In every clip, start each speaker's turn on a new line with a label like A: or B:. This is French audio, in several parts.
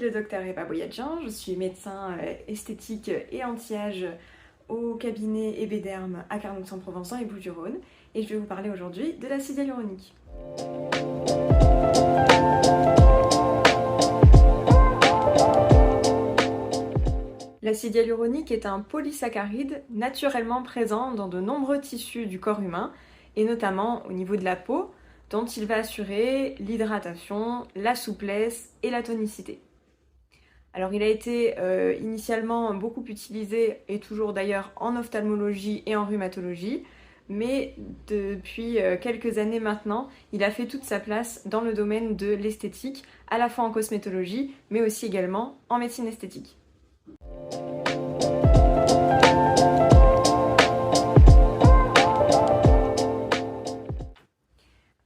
A: le docteur Eva Boyadjian, je suis médecin esthétique et anti-âge au cabinet Ebederm à Carnoux-en-Provence et Bouches-du-Rhône et je vais vous parler aujourd'hui de l'acide hyaluronique. L'acide hyaluronique est un polysaccharide naturellement présent dans de nombreux tissus du corps humain et notamment au niveau de la peau, dont il va assurer l'hydratation, la souplesse et la tonicité. Alors il a été initialement beaucoup utilisé, et toujours d'ailleurs en ophtalmologie et en rhumatologie, mais depuis quelques années maintenant, il a fait toute sa place dans le domaine de l'esthétique, à la fois en cosmétologie, mais aussi également en médecine esthétique.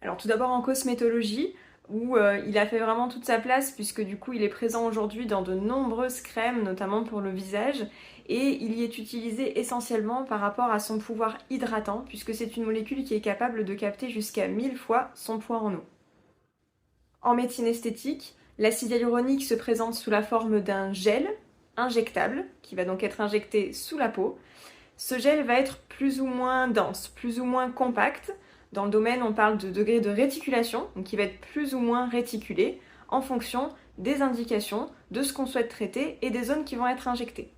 A: Alors tout d'abord en cosmétologie, où il a fait vraiment toute sa place, puisque du coup il est présent aujourd'hui dans de nombreuses crèmes, notamment pour le visage, et il y est utilisé essentiellement par rapport à son pouvoir hydratant, puisque c'est une molécule qui est capable de capter jusqu'à 1000 fois son poids en eau. En médecine esthétique, l'acide hyaluronique se présente sous la forme d'un gel injectable, qui va donc être injecté sous la peau. Ce gel va être plus ou moins dense, plus ou moins compact. Dans le domaine, on parle de degré de réticulation, donc qui va être plus ou moins réticulé en fonction des indications, de ce qu'on souhaite traiter et des zones qui vont être injectées.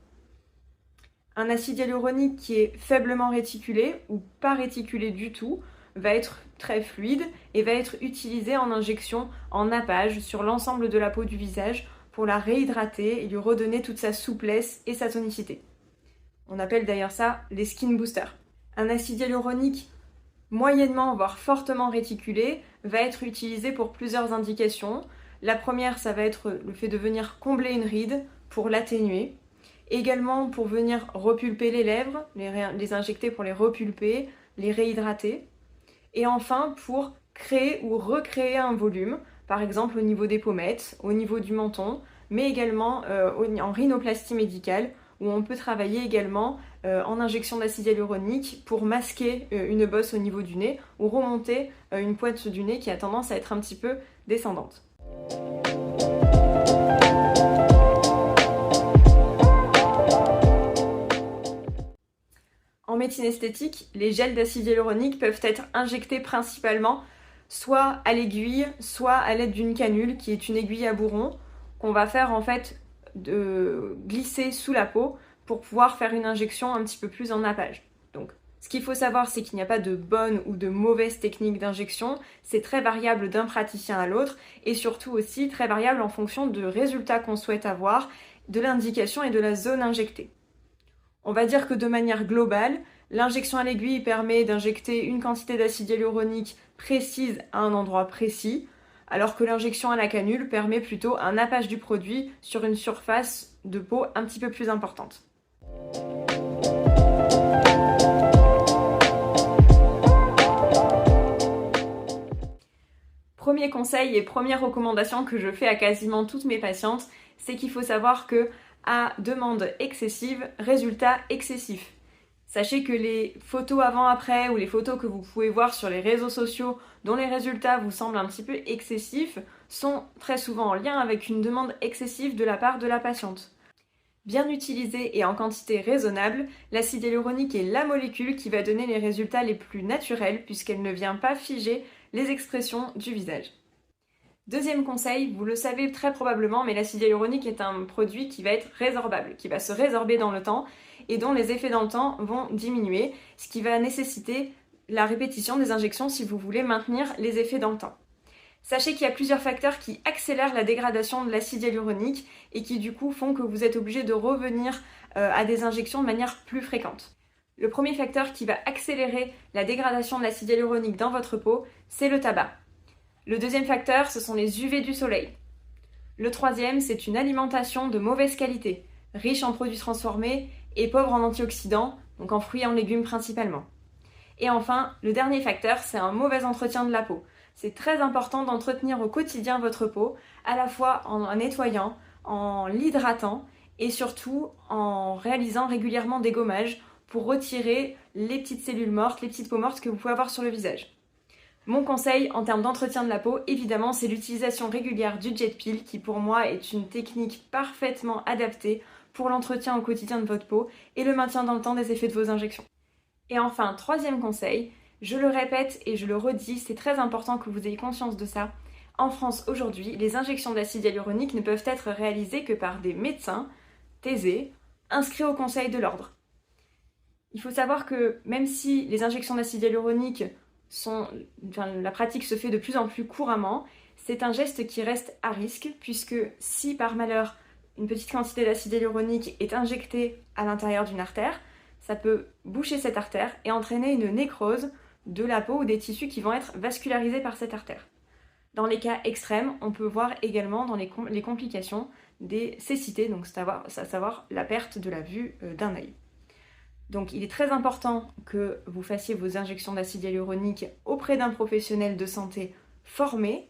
A: Un acide hyaluronique qui est faiblement réticulé ou pas réticulé du tout va être très fluide et va être utilisé en injection en nappage sur l'ensemble de la peau du visage pour la réhydrater et lui redonner toute sa souplesse et sa tonicité. On appelle d'ailleurs ça les skin boosters. Un acide hyaluronique moyennement voire fortement réticulé va être utilisé pour plusieurs indications. La première, ça va être le fait de venir combler une ride pour l'atténuer. Également pour venir repulper les lèvres, les injecter pour les repulper, les réhydrater. Et enfin pour créer ou recréer un volume, par exemple au niveau des pommettes, au niveau du menton, mais également en rhinoplastie médicale, où on peut travailler également en injection d'acide hyaluronique pour masquer une bosse au niveau du nez ou remonter une pointe du nez qui a tendance à être un petit peu descendante. En médecine esthétique, les gels d'acide hyaluronique peuvent être injectés principalement soit à l'aiguille, soit à l'aide d'une canule qui est une aiguille à bourron qu'on va faire en fait de glisser sous la peau pour pouvoir faire une injection un petit peu plus en nappage. Donc, ce qu'il faut savoir, c'est qu'il n'y a pas de bonne ou de mauvaise technique d'injection, c'est très variable d'un praticien à l'autre et surtout aussi très variable en fonction du résultat qu'on souhaite avoir, de l'indication et de la zone injectée. On va dire que de manière globale, l'injection à l'aiguille permet d'injecter une quantité d'acide hyaluronique précise à un endroit précis, alors que l'injection à la canule permet plutôt un nappage du produit sur une surface de peau un petit peu plus importante. Premier conseil et première recommandation que je fais à quasiment toutes mes patientes, c'est qu'il faut savoir que à demande excessive, résultat excessif. Sachez que les photos avant-après ou les photos que vous pouvez voir sur les réseaux sociaux dont les résultats vous semblent un petit peu excessifs sont très souvent en lien avec une demande excessive de la part de la patiente. Bien utilisé et en quantité raisonnable, l'acide hyaluronique est la molécule qui va donner les résultats les plus naturels puisqu'elle ne vient pas figer les expressions du visage. Deuxième conseil, vous le savez très probablement, mais l'acide hyaluronique est un produit qui va être résorbable, qui va se résorber dans le temps et dont les effets dans le temps vont diminuer, ce qui va nécessiter la répétition des injections si vous voulez maintenir les effets dans le temps. Sachez qu'il y a plusieurs facteurs qui accélèrent la dégradation de l'acide hyaluronique et qui du coup font que vous êtes obligé de revenir à des injections de manière plus fréquente. Le premier facteur qui va accélérer la dégradation de l'acide hyaluronique dans votre peau, c'est le tabac. Le deuxième facteur, ce sont les UV du soleil. Le troisième, c'est une alimentation de mauvaise qualité, riche en produits transformés et pauvre en antioxydants, donc en fruits et en légumes principalement. Et enfin, le dernier facteur, c'est un mauvais entretien de la peau. C'est très important d'entretenir au quotidien votre peau, à la fois en nettoyant, en l'hydratant et surtout en réalisant régulièrement des gommages pour retirer les petites cellules mortes, les petites peaux mortes que vous pouvez avoir sur le visage. Mon conseil en termes d'entretien de la peau, évidemment, c'est l'utilisation régulière du jet peel qui pour moi est une technique parfaitement adaptée pour l'entretien au quotidien de votre peau et le maintien dans le temps des effets de vos injections. Et enfin, troisième conseil, je le répète et je le redis, c'est très important que vous ayez conscience de ça. En France aujourd'hui, les injections d'acide hyaluronique ne peuvent être réalisées que par des médecins thésés, inscrits au Conseil de l'Ordre. Il faut savoir que même si les injections d'acide hyaluronique la pratique se fait de plus en plus couramment, c'est un geste qui reste à risque puisque si par malheur une petite quantité d'acide hyaluronique est injectée à l'intérieur d'une artère, ça peut boucher cette artère et entraîner une nécrose de la peau ou des tissus qui vont être vascularisés par cette artère. Dans les cas extrêmes, on peut voir également dans les complications des cécités, donc à savoir la perte de la vue d'un œil. Donc il est très important que vous fassiez vos injections d'acide hyaluronique auprès d'un professionnel de santé formé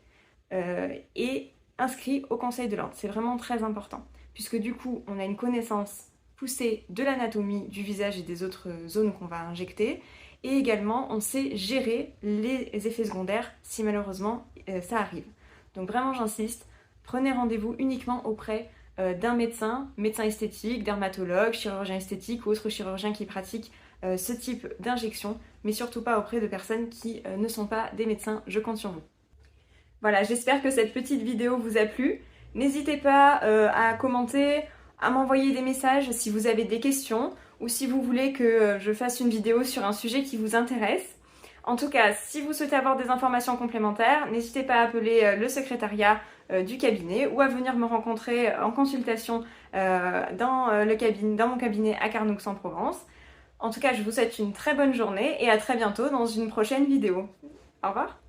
A: et inscrit au Conseil de l'Ordre. C'est vraiment très important, puisque du coup on a une connaissance poussée de l'anatomie du visage et des autres zones qu'on va injecter, et également on sait gérer les effets secondaires si malheureusement ça arrive. Donc vraiment j'insiste, prenez rendez-vous uniquement auprès d'un médecin esthétique, dermatologue, chirurgien esthétique ou autre chirurgien qui pratique ce type d'injection, mais surtout pas auprès de personnes qui ne sont pas des médecins, je compte sur vous. Voilà, j'espère que cette petite vidéo vous a plu. N'hésitez pas à commenter, à m'envoyer des messages si vous avez des questions ou si vous voulez que je fasse une vidéo sur un sujet qui vous intéresse. En tout cas, si vous souhaitez avoir des informations complémentaires, n'hésitez pas à appeler le secrétariat du cabinet ou à venir me rencontrer en consultation dans mon cabinet à Carnoux-en-Provence. En tout cas, je vous souhaite une très bonne journée et à très bientôt dans une prochaine vidéo. Au revoir!